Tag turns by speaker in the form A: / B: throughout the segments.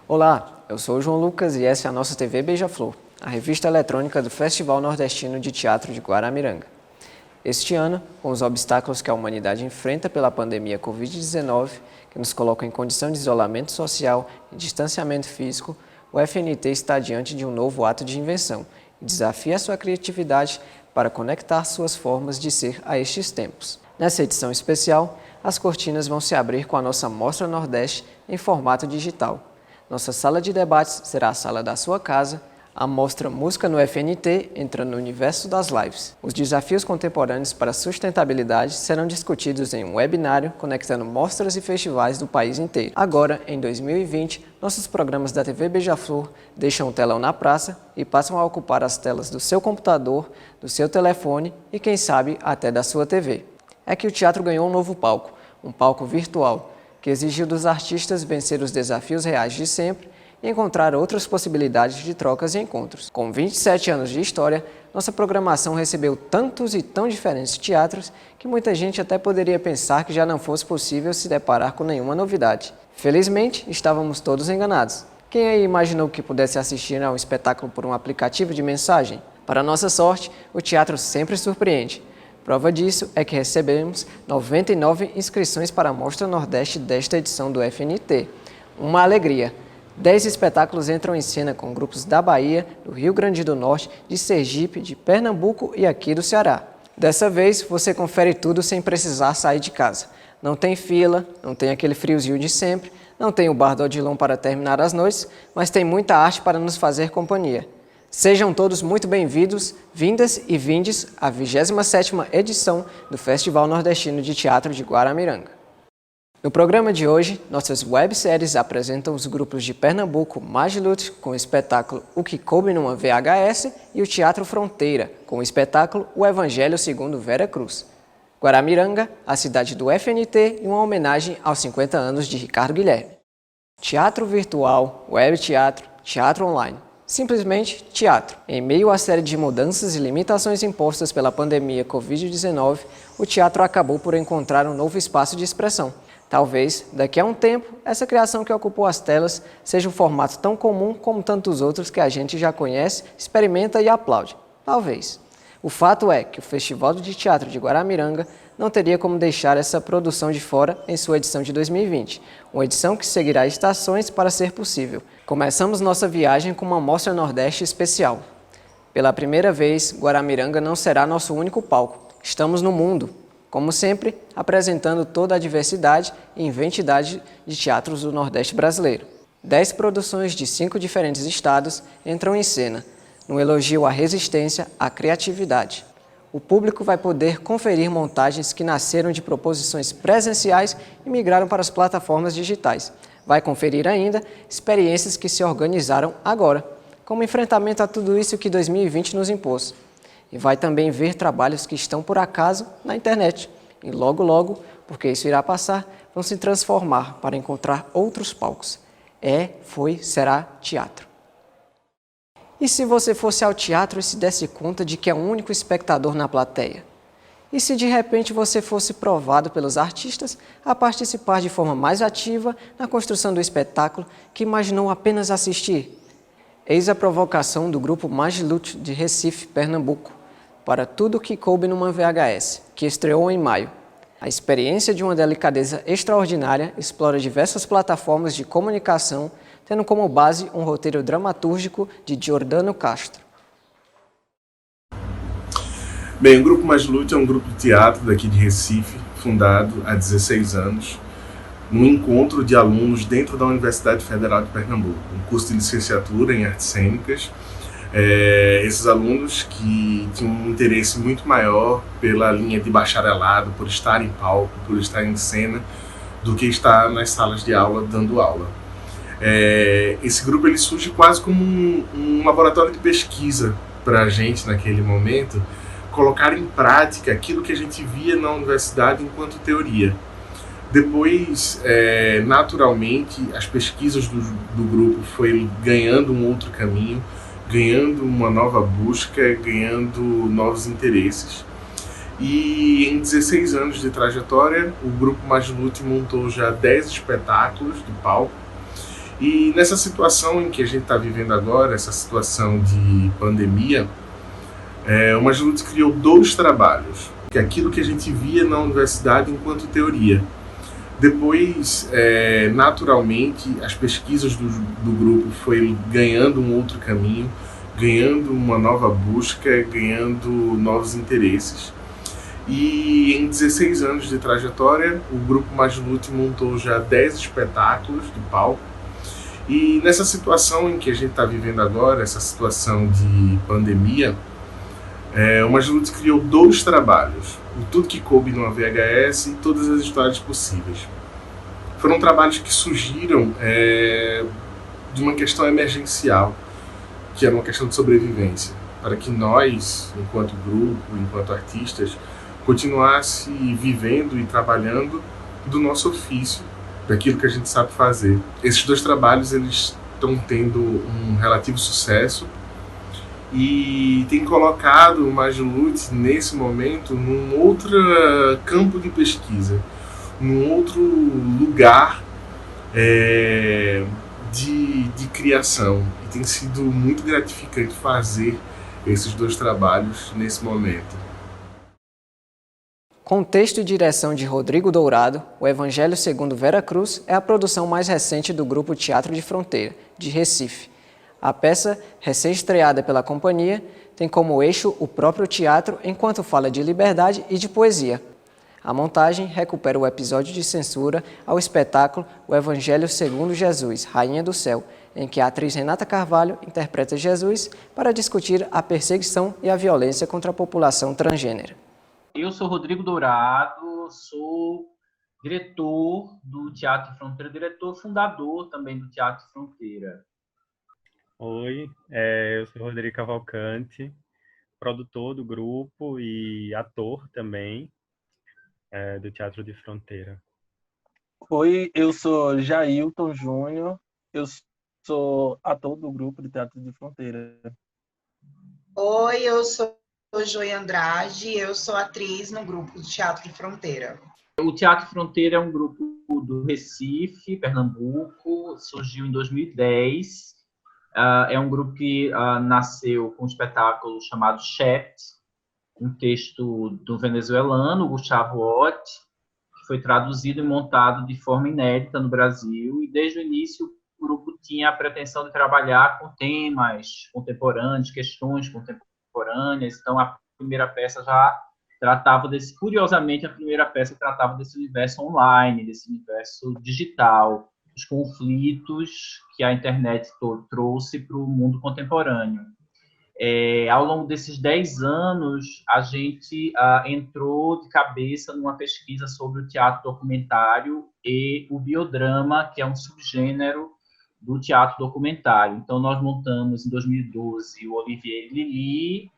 A: Olá, eu sou o João Lucas e essa é a nossa TV Beija-Flor, a revista eletrônica do Festival Nordestino de Teatro de Guaramiranga. Este ano, com os obstáculos que a humanidade enfrenta pela pandemia Covid-19, que nos coloca em condição de isolamento social e distanciamento físico, o FNT está diante de um novo ato de invenção e desafia sua criatividade para conectar suas formas de ser a estes tempos. Nessa edição especial, as cortinas vão se abrir com a nossa Mostra Nordeste em formato digital. Nossa sala de debates será a sala da sua casa. A mostra Música no FNT entra no universo das lives. Os desafios contemporâneos para a sustentabilidade serão discutidos em um webinário conectando mostras e festivais do país inteiro. Agora, em 2020, nossos programas da TV Beija-Flor deixam o telão na praça e passam a ocupar as telas do seu computador, do seu telefone e, quem sabe, até da sua TV. É que o teatro ganhou um novo palco, um palco virtual, que exigiu dos artistas vencer os desafios reais de sempre e encontrar outras possibilidades de trocas e encontros. Com 27 anos de história, nossa programação recebeu tantos e tão diferentes teatros que muita gente até poderia pensar que já não fosse possível se deparar com nenhuma novidade. Felizmente, estávamos todos enganados. Quem aí imaginou que pudesse assistir a um espetáculo por um aplicativo de mensagem? Para nossa sorte, o teatro sempre surpreende. Prova disso é que recebemos 99 inscrições para a Mostra Nordeste desta edição do FNT. Uma alegria! 10 espetáculos entram em cena com grupos da Bahia, do Rio Grande do Norte, de Sergipe, de Pernambuco e aqui do Ceará. Dessa vez, você confere tudo sem precisar sair de casa. Não tem fila, não tem aquele friozinho de sempre, não tem o bar do Odilon para terminar as noites, mas tem muita arte para nos fazer companhia. Sejam todos muito bem-vindos, vindas e vindes à 27ª edição do Festival Nordestino de Teatro de Guaramiranga. No programa de hoje, nossas webséries apresentam os grupos de Pernambuco Majlut com o espetáculo O que Coube numa VHS e o Teatro Fronteira com o espetáculo O Evangelho segundo Vera Cruz. Guaramiranga, a cidade do FNT e uma homenagem aos 50 anos de Ricardo Guilherme. Teatro virtual, web teatro, teatro online. Simplesmente teatro. Em meio à série de mudanças e limitações impostas pela pandemia Covid-19, o teatro acabou por encontrar um novo espaço de expressão. Talvez, daqui a um tempo, essa criação que ocupou as telas seja um formato tão comum como tantos outros que a gente já conhece, experimenta e aplaude. Talvez. O fato é que o Festival de Teatro de Guaramiranga não teria como deixar essa produção de fora em sua edição de 2020, uma edição que seguirá estações para ser possível. Começamos nossa viagem com uma Mostra Nordeste especial. Pela primeira vez, Guaramiranga não será nosso único palco. Estamos no mundo. Como sempre, apresentando toda a diversidade e inventividade de teatros do Nordeste brasileiro. 10 produções de 5 diferentes estados entram em cena, no elogio à resistência, à criatividade. O público vai poder conferir montagens que nasceram de proposições presenciais e migraram para as plataformas digitais. Vai conferir ainda experiências que se organizaram agora, como enfrentamento a tudo isso que 2020 nos impôs. E vai também ver trabalhos que estão por acaso na internet. E logo, logo, porque isso irá passar, vão se transformar para encontrar outros palcos. Será teatro. E se você fosse ao teatro e se desse conta de que é o único espectador na plateia? E se de repente você fosse provado pelos artistas a participar de forma mais ativa na construção do espetáculo que imaginou apenas assistir? Eis a provocação do grupo Majlut de Recife, Pernambuco, para Tudo que Coube numa VHS, que estreou em maio. A experiência de uma delicadeza extraordinária explora diversas plataformas de comunicação, tendo como base um roteiro dramatúrgico de Giordano Castro.
B: Bem, o Grupo Majlut é um grupo de teatro daqui de Recife, fundado há 16 anos, num encontro de alunos dentro da Universidade Federal de Pernambuco, um curso de licenciatura em artes cênicas. Esses alunos que tinham um interesse muito maior pela linha de bacharelado, por estar em palco, por estar em cena, do que estar nas salas de aula dando aula. Esse grupo ele surge quase como um laboratório de pesquisa para a gente naquele momento, colocar em prática aquilo que a gente via na universidade enquanto teoria. Depois, naturalmente, as pesquisas do grupo foi ganhando um outro caminho, ganhando uma nova busca, ganhando novos interesses. E em 16 anos de trajetória, o Grupo Majlut montou já 10 espetáculos de palco E nessa situação em que a gente está vivendo agora, essa situação de pandemia, o Majlute criou dois trabalhos, que é aquilo que a gente via na universidade enquanto teoria. Depois, naturalmente, as pesquisas do grupo foi ganhando um outro caminho, ganhando uma nova busca, ganhando novos interesses. E em 16 anos de trajetória, o Grupo Majlute montou já 10 espetáculos de palco. E nessa situação em que a gente está vivendo agora, essa situação de pandemia, o Majlute criou dois trabalhos, o Tudo que Coube numa VHS e Todas as Histórias Possíveis. Foram trabalhos que surgiram de uma questão emergencial, que era uma questão de sobrevivência, para que nós, enquanto grupo, enquanto artistas, continuasse vivendo e trabalhando do nosso ofício, daquilo que a gente sabe fazer. Esses dois trabalhos eles estão tendo um relativo sucesso e tem colocado o Majlute nesse momento num outro campo de pesquisa, num outro lugar de criação. E tem sido muito gratificante fazer esses dois trabalhos nesse momento.
A: Com texto e direção de Rodrigo Dourado, o Evangelho segundo Vera Cruz é a produção mais recente do Grupo Teatro de Fronteira, de Recife. A peça, recém-estreada pela companhia, tem como eixo o próprio teatro enquanto fala de liberdade e de poesia. A montagem recupera o episódio de censura ao espetáculo O Evangelho segundo Jesus, Rainha do Céu, em que a atriz Renata Carvalho interpreta Jesus para discutir a perseguição e a violência contra a população transgênera.
C: Eu sou Rodrigo Dourado, sou diretor do Teatro Fronteira, diretor fundador também do Teatro Fronteira.
D: Oi, eu sou Rodrigo Cavalcante, produtor do grupo e ator também do Teatro de Fronteira.
E: Oi, eu sou Jailton Júnior, eu sou ator do grupo de Teatro de Fronteira.
F: Oi, eu sou Joy Andrade, eu sou atriz no grupo do Teatro de Fronteira.
C: O Teatro Fronteira é um grupo do Recife, Pernambuco, surgiu em 2010. É um grupo que nasceu com um espetáculo chamado Chat, um texto do venezuelano, Gustavo Ott, que foi traduzido e montado de forma inédita no Brasil, e desde o início o grupo tinha a pretensão de trabalhar com temas contemporâneos, questões contemporâneas. Então a primeira peça já tratava curiosamente, a primeira peça tratava desse universo online, desse universo digital, os conflitos que a internet trouxe para o mundo contemporâneo. Ao longo desses 10 anos, a gente entrou de cabeça numa pesquisa sobre o teatro documentário e o biodrama, que é um subgênero do teatro documentário. Então, nós montamos, em 2012, o Olivier e Lili,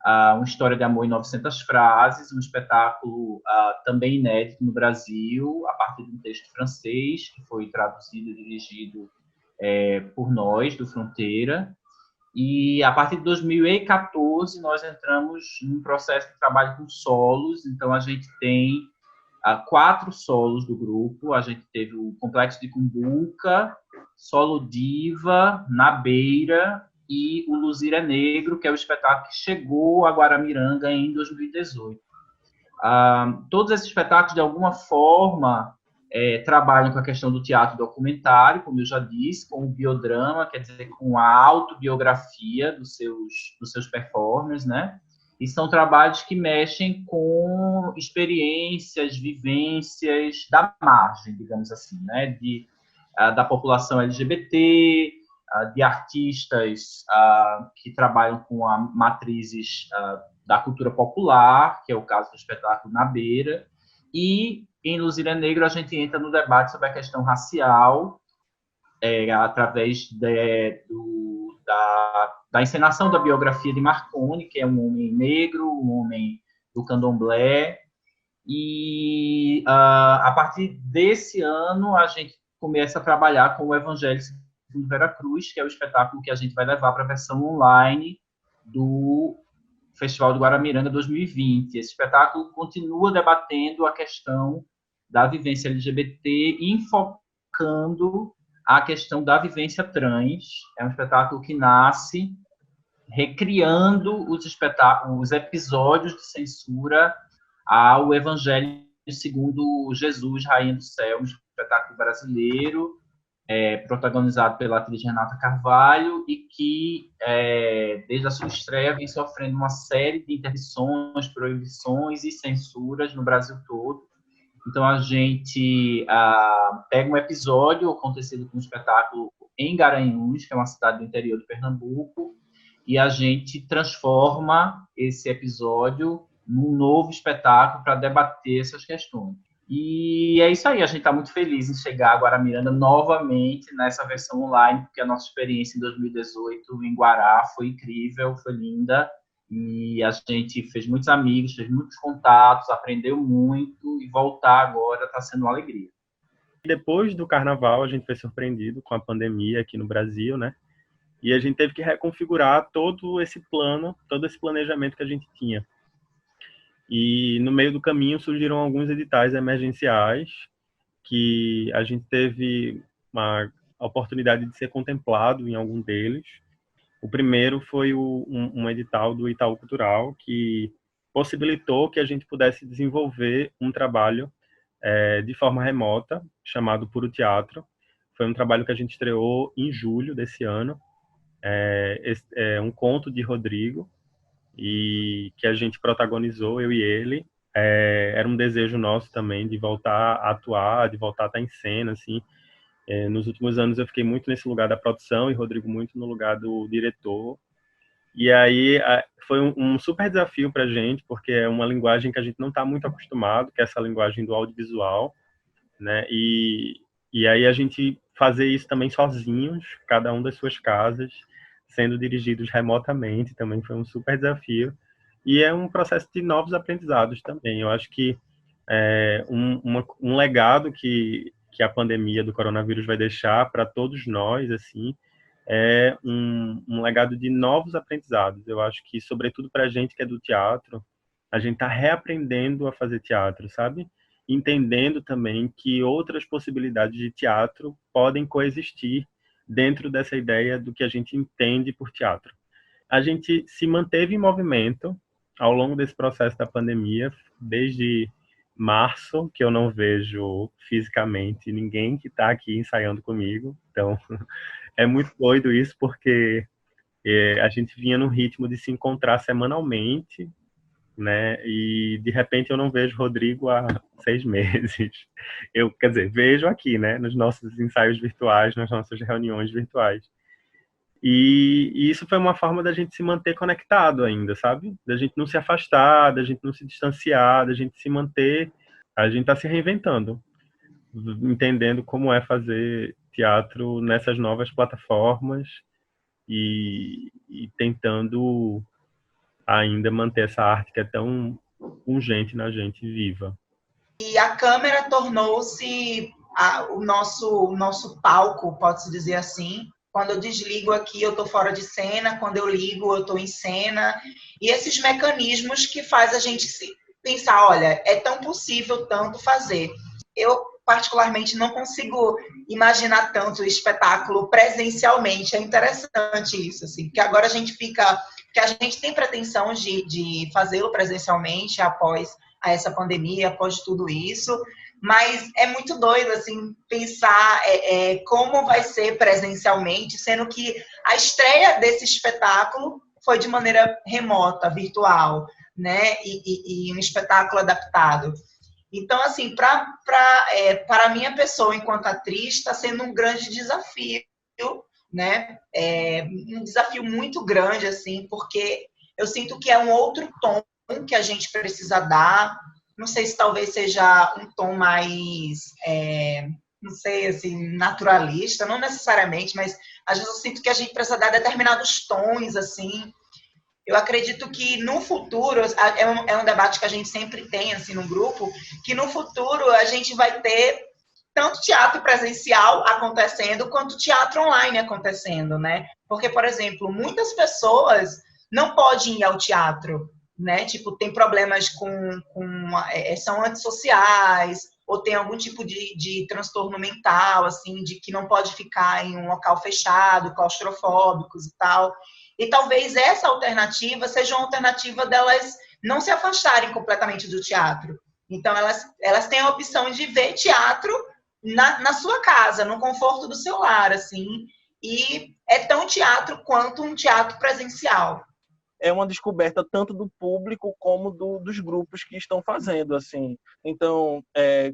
C: uma história de amor em 900 frases, um espetáculo também inédito no Brasil, a partir de um texto francês, que foi traduzido e dirigido por nós, do Fronteira. E a partir de 2014 nós entramos num processo de trabalho com solos. Então a gente tem 4 solos do grupo. A gente teve o Complexo de Cumbuca, Solo Diva, Na Beira e o Luzir é Negro, que é o espetáculo que chegou a Guaramiranga em 2018. Todos esses espetáculos, de alguma forma, trabalham com a questão do teatro documentário, como eu já disse, com o biodrama, quer dizer, com a autobiografia dos seus performers, né? E são trabalhos que mexem com experiências, vivências da margem, digamos assim, né? Da população LGBT, de artistas que trabalham com matrizes da cultura popular, que é o caso do espetáculo Na Beira, e em Luzir é Negro a gente entra no debate sobre a questão racial, através da encenação da biografia de Marconi, que é um homem negro, um homem do candomblé, e a partir desse ano a gente começa a trabalhar com o Evangelho segundo Vera Cruz, que é o espetáculo que a gente vai levar para a versão online do Festival do Guaramiranga 2020. Esse espetáculo continua debatendo a questão da vivência LGBT, enfocando a questão da vivência trans. É um espetáculo que nasce recriando os episódios de censura ao Evangelho segundo Jesus, Rainha do Céu, um espetáculo brasileiro, protagonizado pela atriz Renata Carvalho, e que, desde a sua estreia, vem sofrendo uma série de interdições, proibições e censuras no Brasil todo. Então, a gente pega um episódio acontecido com um espetáculo em Garanhuns, que é uma cidade do interior de Pernambuco, e a gente transforma esse episódio num novo espetáculo para debater essas questões. E é isso aí, a gente está muito feliz em chegar a Guaramiranga novamente nessa versão online, porque a nossa experiência em 2018 em Guará foi incrível, foi linda, e a gente fez muitos amigos, fez muitos contatos, aprendeu muito, e voltar agora está sendo uma alegria.
D: Depois do Carnaval, a gente foi surpreendido com a pandemia aqui no Brasil, né? E a gente teve que reconfigurar todo esse plano, todo esse planejamento que a gente tinha. E no meio do caminho surgiram alguns editais emergenciais que a gente teve uma oportunidade de ser contemplado em algum deles. O primeiro foi um edital do Itaú Cultural que possibilitou que a gente pudesse desenvolver um trabalho de forma remota, chamado Puro Teatro. Foi um trabalho que a gente estreou em julho desse ano. É um conto de Rodrigo, e que a gente protagonizou, eu e ele. Era um desejo nosso também de voltar a atuar, de voltar a estar em cena, assim. Nos últimos anos eu fiquei muito nesse lugar da produção e Rodrigo muito no lugar do diretor. E aí foi um super desafio para a gente, porque é uma linguagem que a gente não está muito acostumado, que é essa linguagem do audiovisual, né? E aí a gente fazer isso também sozinhos, cada um das suas casas, sendo dirigidos remotamente, também foi um super desafio. E é um processo de novos aprendizados também. Eu acho que um legado que a pandemia do coronavírus vai deixar para todos nós, assim, é um legado de novos aprendizados. Eu acho que, sobretudo para a gente que é do teatro, a gente está reaprendendo a fazer teatro, sabe? Entendendo também que outras possibilidades de teatro podem coexistir dentro dessa ideia do que a gente entende por teatro. A gente se manteve em movimento ao longo desse processo da pandemia, desde março, que eu não vejo fisicamente ninguém que está aqui ensaiando comigo. Então, é muito doido isso, porque a gente vinha num ritmo de se encontrar semanalmente, né? E de repente eu não vejo Rodrigo há 6 meses. Quer dizer, vejo aqui, né? Nos nossos ensaios virtuais, nas nossas reuniões virtuais. E isso foi uma forma da gente se manter conectado ainda, sabe? Da gente não se afastar, da gente não se distanciar, da gente se manter. A gente está se reinventando, entendendo como é fazer teatro nessas novas plataformas e tentando ainda manter essa arte que é tão pungente na gente viva.
F: E a câmera tornou-se o nosso palco, pode-se dizer assim. Quando eu desligo aqui, eu estou fora de cena. Quando eu ligo, eu estou em cena. E esses mecanismos que faz a gente pensar, olha, é tão possível tanto fazer. Eu, particularmente, não consigo imaginar tanto o espetáculo presencialmente. É interessante isso, assim, porque agora a gente tem pretensão de fazê-lo presencialmente após essa pandemia, após tudo isso, mas é muito doido, assim, pensar como vai ser presencialmente, sendo que a estreia desse espetáculo foi de maneira remota, virtual, né, e um espetáculo adaptado. Então, assim, para a minha pessoa, enquanto atriz, está sendo um grande desafio, né, um desafio muito grande, assim, porque eu sinto que é um outro tom que a gente precisa dar. Não sei se talvez seja um tom mais, não sei, assim, naturalista, não necessariamente, mas às vezes eu sinto que a gente precisa dar determinados tons, assim. Eu acredito que no futuro, é um debate que a gente sempre tem, assim, no grupo, que no futuro a gente vai ter tanto teatro presencial acontecendo, quanto teatro online acontecendo, né? Porque, por exemplo, muitas pessoas não podem ir ao teatro, né? Tipo, tem problemas são antissociais, ou tem algum tipo de transtorno mental, assim, de que não pode ficar em um local fechado, claustrofóbicos e tal. E talvez essa alternativa seja uma alternativa delas não se afastarem completamente do teatro. Então, elas têm a opção de ver teatro na sua casa, no conforto do seu lar, assim, e é tão teatro quanto um teatro presencial.
E: É uma descoberta tanto do público como dos grupos que estão fazendo, assim. Então,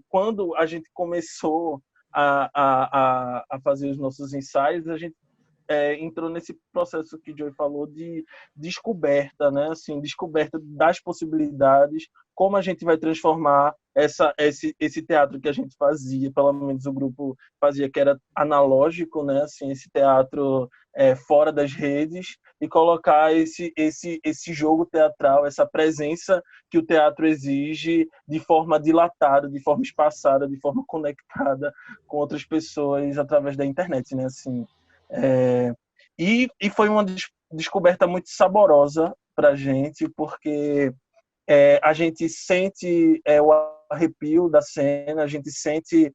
E: quando a gente começou a fazer os nossos ensaios, a gente entrou nesse processo que o Joey falou de descoberta, né? Assim, descoberta das possibilidades, como a gente vai transformar esse teatro que a gente fazia, pelo menos o grupo fazia, que era analógico, né? Assim, esse teatro fora das redes, e colocar esse jogo teatral, essa presença que o teatro exige de forma dilatada, de forma espaçada, de forma conectada com outras pessoas através da internet, né? Assim, e foi uma descoberta muito saborosa para a gente, porque a gente sente o arrepio da cena, a gente sente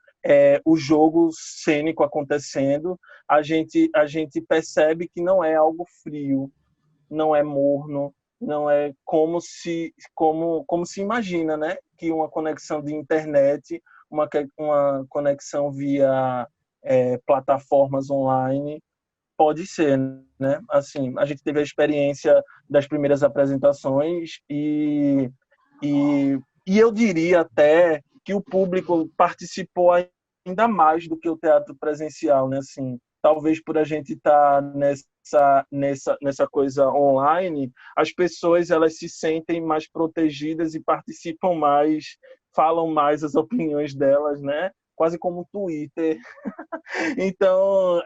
E: o jogo cênico acontecendo, a gente percebe que não é algo frio, não é morno, não é como se imagina, né? Que uma conexão de internet, uma conexão via plataformas online pode ser, né? Assim, a gente teve a experiência das primeiras apresentações e eu diria até que o público participou ainda mais do que o teatro presencial, né? Assim, talvez por a gente estar nessa coisa online, as pessoas elas se sentem mais protegidas e participam mais, falam mais as opiniões delas, né? Quase como um Twitter. Então,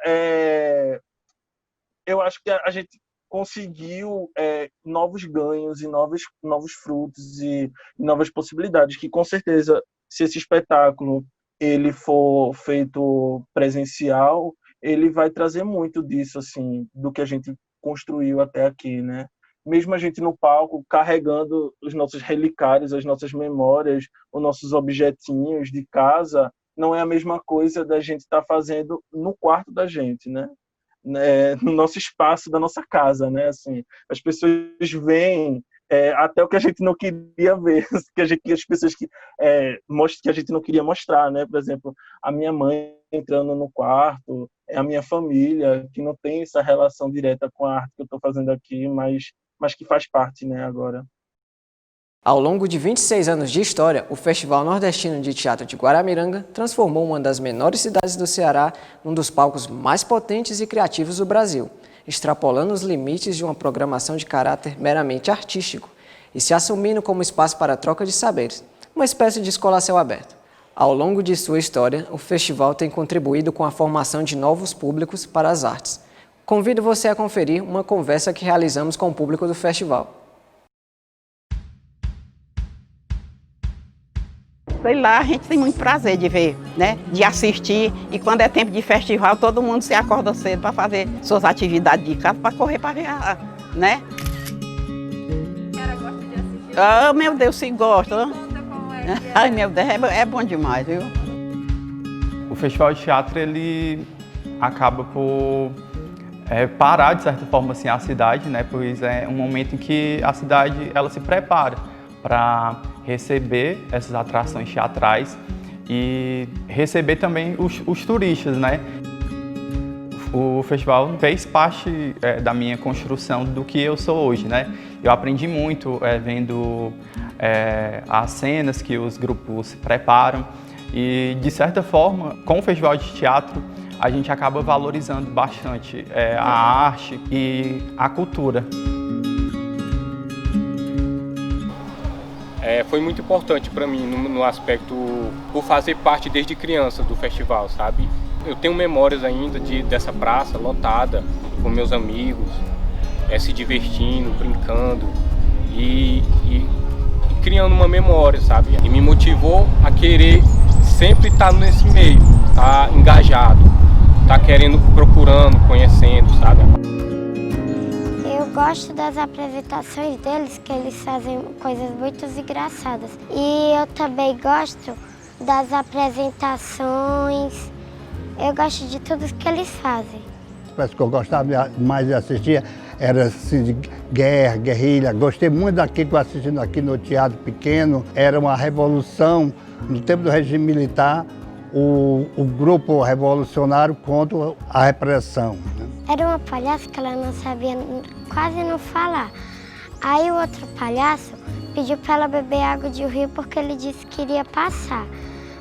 E: eu acho que a gente conseguiu novos ganhos e novos frutos e novas possibilidades, que com certeza, se esse espetáculo ele for feito presencial, ele vai trazer muito disso, assim, do que a gente construiu até aqui, né? Mesmo a gente no palco, carregando os nossos relicários, as nossas memórias, os nossos objetinhos de casa, não é a mesma coisa da gente estar fazendo no quarto da gente, né? No nosso espaço da nossa casa, né? Assim, as pessoas veem até o que a gente não queria ver, as pessoas que a gente não queria mostrar, né? Por exemplo, a minha mãe entrando no quarto, a minha família, que não tem essa relação direta com a arte que eu estou fazendo aqui, mas que faz parte, né, agora.
A: Ao longo de 26 anos de história, o Festival Nordestino de Teatro de Guaramiranga transformou uma das menores cidades do Ceará num dos palcos mais potentes e criativos do Brasil, extrapolando os limites de uma programação de caráter meramente artístico e se assumindo como espaço para a troca de saberes, uma espécie de escola a céu aberto. Ao longo de sua história, o festival tem contribuído com a formação de novos públicos para as artes. Convido você a conferir uma conversa que realizamos com o público do festival.
G: Sei lá, a gente tem muito prazer de ver, né? De assistir, e quando é tempo de festival, todo mundo se acorda cedo para fazer suas atividades de casa, para correr para ver, né?
H: A senhora gosta de assistir?
G: Ah, meu Deus, se gosta.
H: Conta como é que é.
G: Ai, meu Deus, é bom demais, viu?
I: O Festival de Teatro, ele acaba por parar, de certa forma, assim, a cidade, né? Pois é um momento em que a cidade ela se prepara para receber essas atrações teatrais e receber também os turistas, né? O festival fez parte da minha construção do que eu sou hoje, né? Eu aprendi muito vendo as cenas que os grupos preparam e, de certa forma, com o festival de teatro, a gente acaba valorizando bastante a arte e a cultura.
J: Foi muito importante para mim no aspecto por fazer parte desde criança do festival, sabe? Eu tenho memórias ainda dessa praça lotada com meus amigos, se divertindo, brincando e criando uma memória, sabe? E me motivou a querer sempre estar nesse meio, estar engajado, estar querendo, procurando, conhecendo, sabe?
K: Eu gosto das apresentações deles, que eles fazem coisas muito engraçadas. E eu também gosto das apresentações. Eu gosto de tudo que eles fazem.
L: Parece que eu gostava mais de assistir era assim, de guerra, guerrilha. Gostei muito daquilo que eu assistindo aqui no Teatro Pequeno. Era uma revolução no tempo do regime militar, o grupo revolucionário contra a repressão.
K: Era uma palhaça que ela não sabia quase não falar. Aí o outro palhaço pediu para ela beber água de rio porque ele disse que iria passar.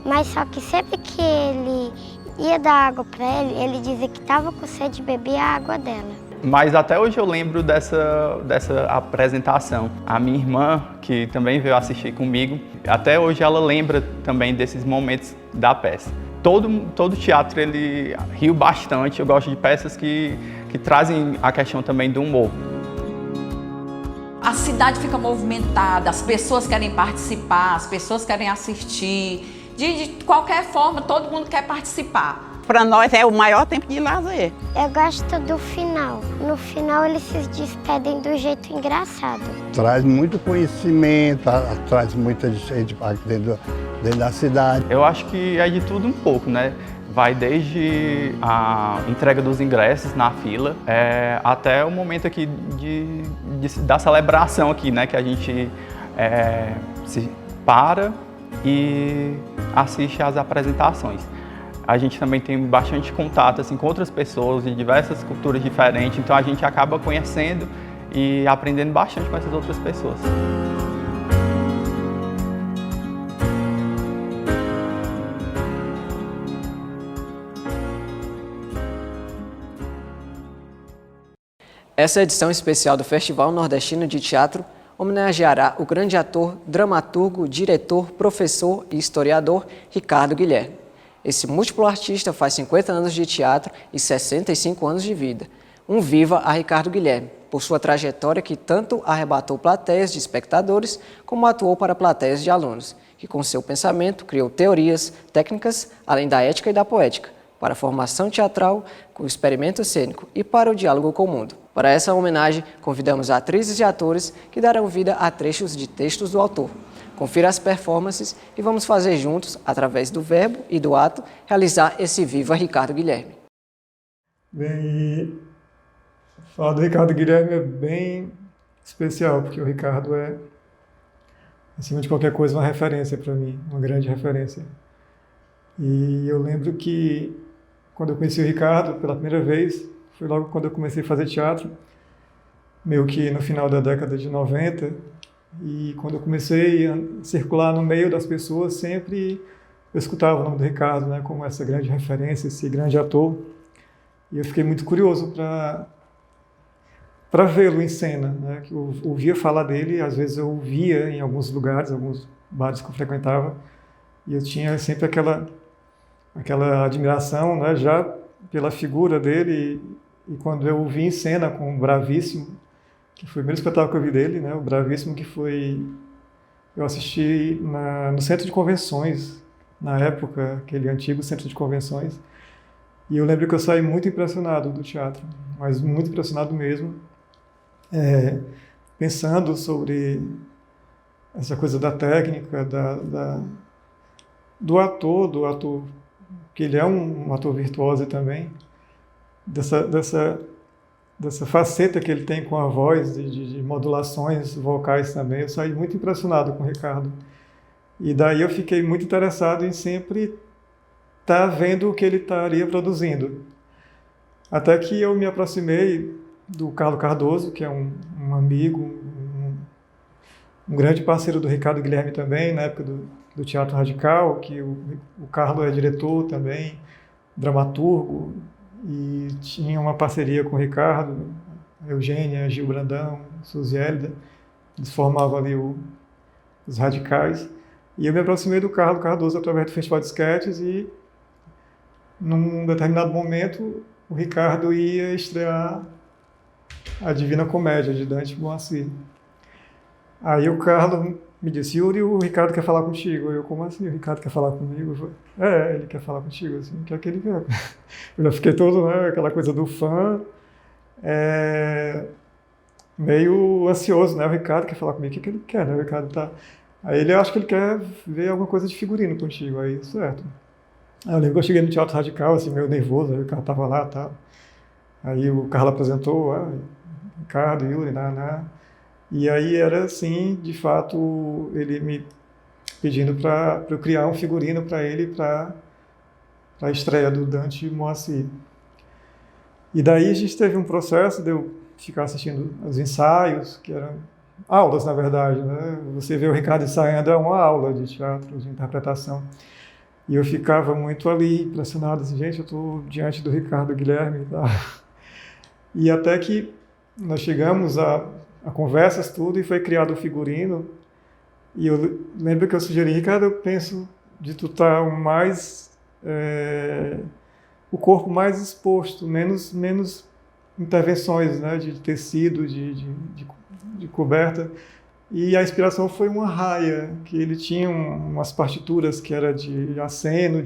K: Mas só que sempre que ele ia dar água para ele, ele dizia que estava com sede e bebia a água dela.
I: Mas até hoje eu lembro dessa apresentação. A minha irmã, que também veio assistir comigo, até hoje ela lembra também desses momentos da peça. Todo teatro ele riu bastante. Eu gosto de peças que trazem a questão também do humor.
M: A cidade fica movimentada, as pessoas querem participar, as pessoas querem assistir. De qualquer forma, todo mundo quer participar.
G: Para nós é o maior tempo de lazer.
K: Eu gosto do final. No final eles se despedem do jeito engraçado.
L: Traz muito conhecimento, traz muita gente dentro da cidade.
I: Eu acho que é de tudo um pouco, né? Vai desde a entrega dos ingressos na fila, até o momento aqui da celebração aqui, né? Que a gente se para e assiste às apresentações. A gente também tem bastante contato assim, com outras pessoas de diversas culturas diferentes, então a gente acaba conhecendo e aprendendo bastante com essas outras pessoas.
A: Essa edição especial do Festival Nordestino de Teatro homenageará o grande ator, dramaturgo, diretor, professor e historiador Ricardo Guilherme. Esse múltiplo artista faz 50 anos de teatro e 65 anos de vida. Um viva a Ricardo Guilherme, por sua trajetória que tanto arrebatou plateias de espectadores, como atuou para plateias de alunos, que com seu pensamento criou teorias, técnicas, além da ética e da poética, para a formação teatral, com o experimento cênico e para o diálogo com o mundo. Para essa homenagem, convidamos atrizes e atores que darão vida a trechos de textos do autor. Confira as performances e vamos fazer juntos, através do verbo e do ato, realizar esse Viva Ricardo Guilherme.
N: Bem, falar do Ricardo Guilherme é bem especial, porque o Ricardo é, acima de qualquer coisa, uma referência para mim, uma grande referência. E eu lembro que, quando eu conheci o Ricardo pela primeira vez, foi logo quando eu comecei a fazer teatro, meio que no final da década de 90, e quando eu comecei a circular no meio das pessoas, sempre eu escutava o nome do Ricardo, né, como essa grande referência, esse grande ator. E eu fiquei muito curioso para vê-lo em cena, né, que eu ouvia falar dele, às vezes eu ouvia em alguns lugares, alguns bares que eu frequentava, e eu tinha sempre aquela admiração, né, já pela figura dele, e quando eu o vi em cena com o Bravíssimo, que foi o primeiro espetáculo que eu vi dele, né, o Bravíssimo, que foi... Eu assisti no Centro de Convenções, na época, aquele antigo Centro de Convenções, e eu lembro que eu saí muito impressionado do teatro, mas muito impressionado mesmo, pensando sobre essa coisa da técnica, do ator, que ele é um ator virtuoso também, dessa faceta que ele tem com a voz, de modulações vocais também. Eu saí muito impressionado com o Ricardo. E daí eu fiquei muito interessado em sempre estar vendo o que ele estaria produzindo. Até que eu me aproximei do Carlos Cardoso, que é um amigo, um grande parceiro do Ricardo Guilherme também, na época do Teatro Radical, que o Carlos é diretor também, dramaturgo, e tinha uma parceria com o Ricardo, Eugênia, Gil Brandão, Suzy Hélida, eles formavam ali os Radicais, e eu me aproximei do Carlos Cardoso através do Festival de Sketches, e num determinado momento o Ricardo ia estrear a Divina Comédia, de Dante Moacir. Aí o Carlos me disse: Yuri, o Ricardo quer falar contigo. Eu, como assim? O Ricardo quer falar comigo? Eu falei, ele quer falar contigo, assim, o que é que ele quer? Eu já fiquei todo, né, aquela coisa do fã, meio ansioso, né? O Ricardo quer falar comigo, o que é que ele quer, né? O Ricardo tá... Aí ele, acho que ele quer ver alguma coisa de figurino contigo, aí, certo. Aí eu lembro que eu cheguei no Teatro Radical, assim, meio nervoso, aí o cara tava lá e tal. Aí o Carlos apresentou, Ricardo, Yuri, Naná. E aí era assim, de fato, ele me pedindo para eu criar um figurino para ele para a estreia do Dante Moacir. E daí a gente teve um processo de eu ficar assistindo os ensaios, que eram aulas, na verdade, né? Você vê o Ricardo ensaiando, é uma aula de teatro, de interpretação. E eu ficava muito ali, impressionado, assim, gente, eu estou diante do Ricardo Guilherme e tal. E até que nós chegamos a conversas, tudo, e foi criado o figurino. E eu lembro que eu sugeri, Ricardo, eu penso de tu estar o corpo mais exposto, menos intervenções, né, de tecido, de coberta. E a inspiração foi uma raia, que ele tinha umas partituras que era de aceno,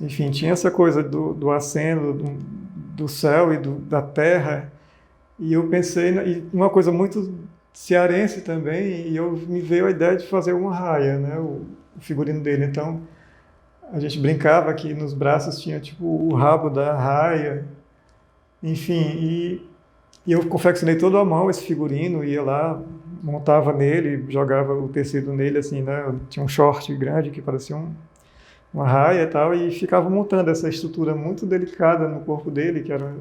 N: enfim, tinha essa coisa do aceno, do céu e da terra. E eu pensei em uma coisa muito cearense também, e me veio a ideia de fazer uma raia, né, o figurino dele. Então, a gente brincava que nos braços tinha tipo o rabo da raia, enfim, e eu confeccionei todo à mão esse figurino, ia lá, montava nele, jogava o tecido nele, assim, né, tinha um short grande que parecia uma raia e tal, e ficava montando essa estrutura muito delicada no corpo dele, que era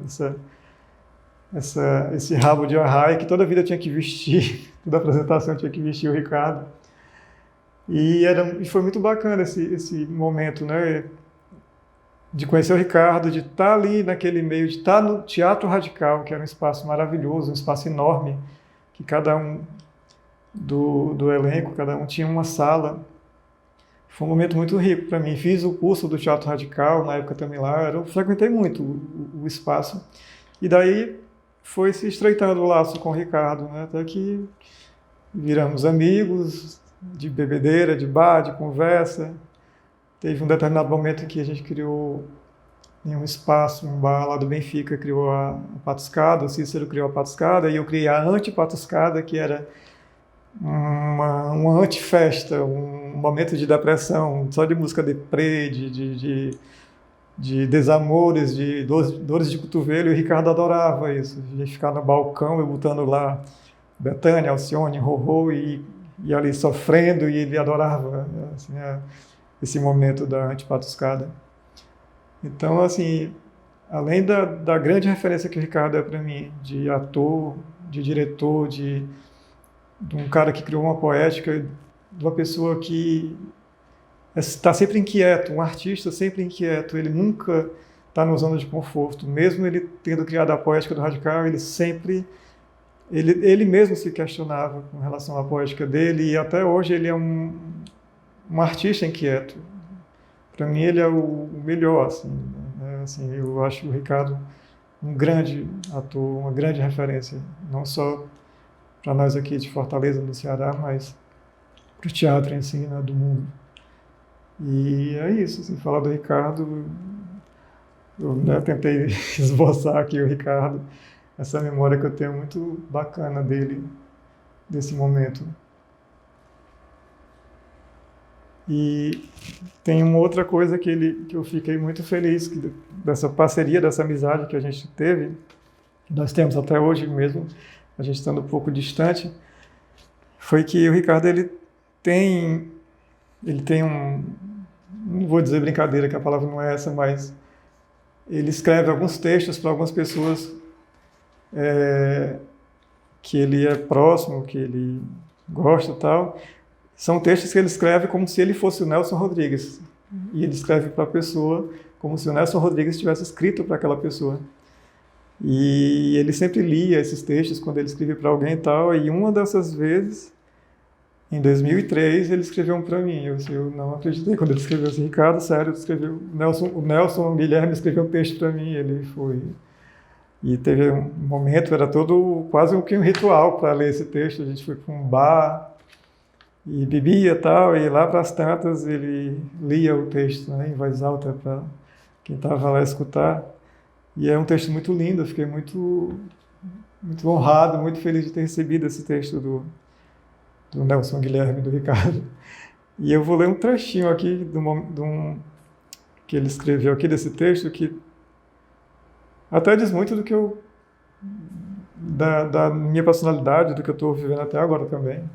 N: esse rabo de arraia que toda vida tinha que vestir, toda apresentação tinha que vestir o Ricardo. E foi muito bacana esse momento, né, de conhecer o Ricardo, de estar ali naquele meio, de estar no Teatro Radical, que era um espaço maravilhoso, um espaço enorme, que cada um do elenco, cada um tinha uma sala. Foi um momento muito rico para mim. Fiz o curso do Teatro Radical, na época também lá, eu frequentei muito o espaço. E daí foi se estreitando o laço com o Ricardo, né? Até que viramos amigos, de bebedeira, de bar, de conversa. Teve um determinado momento em que a gente criou em um espaço, um bar lá do Benfica, criou a Patuscada, o Cícero criou a Patuscada, e eu criei a Anti-Patuscada, que era uma anti-festa, um momento de depressão, só de música deprê, de desamores, de dores de cotovelo, e o Ricardo adorava isso. A gente ficava no balcão, eu botando lá Bethânia, Alcione, Rorô, e ali sofrendo, e ele adorava assim, esse momento da Antipatuscada. Então, assim, além da grande referência que o Ricardo é para mim, de ator, de diretor, de um cara que criou uma poética, de uma pessoa que está sempre inquieto, um artista sempre inquieto, ele nunca está na zona de conforto. Mesmo ele tendo criado a poética do Radical, ele mesmo se questionava com relação à poética dele, e até hoje ele é um artista inquieto. Para mim ele é o melhor, assim, né? Assim, eu acho o Ricardo um grande ator, uma grande referência, não só para nós aqui de Fortaleza, no Ceará, mas para o teatro em si, né, do mundo. E é isso, assim, falar do Ricardo, eu, né, tentei esboçar aqui o Ricardo, essa memória que eu tenho muito bacana dele, desse momento. E tem uma outra coisa que eu fiquei muito feliz, dessa parceria, dessa amizade que a gente teve, que nós temos até hoje mesmo, a gente estando um pouco distante, foi que o Ricardo, ele tem não vou dizer brincadeira, que a palavra não é essa, mas ele escreve alguns textos para algumas pessoas que ele é próximo, que ele gosta e tal. São textos que ele escreve como se ele fosse o Nelson Rodrigues. E ele escreve para a pessoa como se o Nelson Rodrigues tivesse escrito para aquela pessoa. E ele sempre lia esses textos quando ele escrevia para alguém e tal. E uma dessas vezes, em 2003, ele escreveu um para mim. Eu não acreditei quando ele escreveu assim, Ricardo, sério, o Nelson Guilherme escreveu um texto para mim. Ele foi... E teve um momento, era todo quase um ritual para ler esse texto. A gente foi para um bar e bebia e tal, e lá para as tantas ele lia o texto, né, em voz alta para quem estava lá escutar. E é um texto muito lindo, eu fiquei muito honrado, muito feliz de ter recebido esse texto do Nelson Guilherme, do Ricardo. E eu vou ler um trechinho aqui que ele escreveu aqui desse texto, que até diz muito do que eu da minha personalidade, do que eu estou vivendo até agora também.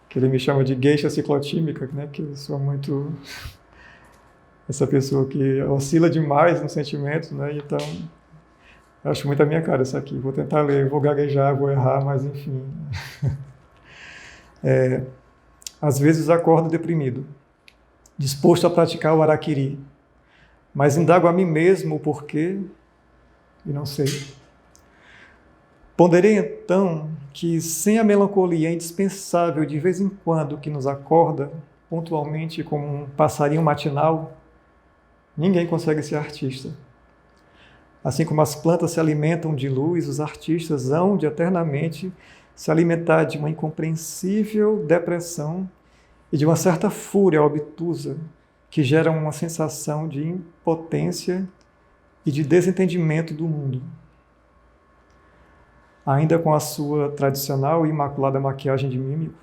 N: Que ele me chama de geisha ciclotímica, né? Que eu sou muito essa pessoa que oscila demais nos sentimentos, né? Então, eu acho muito a minha cara isso aqui. Vou tentar ler, vou gaguejar, vou errar, mas enfim. Às vezes acordo deprimido, disposto a praticar o harakiri, mas indago a mim mesmo o porquê e não sei. Ponderei então que sem a melancolia indispensável de vez em quando que nos acorda, pontualmente como um passarinho matinal, ninguém consegue ser artista. Assim como as plantas se alimentam de luz, os artistas hão de eternamente se alimentar de uma incompreensível depressão e de uma certa fúria obtusa que gera uma sensação de impotência e de desentendimento do mundo. Ainda com a sua tradicional e imaculada maquiagem de mímico,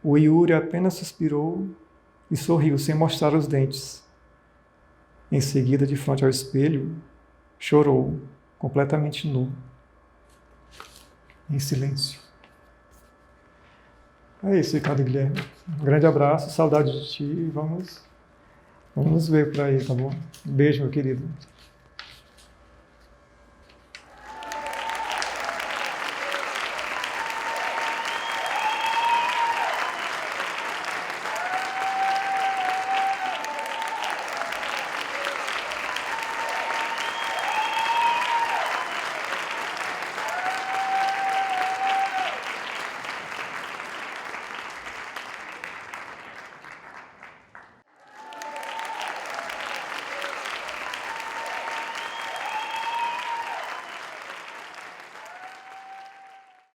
N: o Yuri apenas suspirou e sorriu sem mostrar os dentes. Em seguida, de frente ao espelho, chorou, completamente nu, em silêncio. É isso, Ricardo e Guilherme. Um grande abraço, saudade de ti e vamos nos ver por aí, tá bom? Um beijo, meu querido.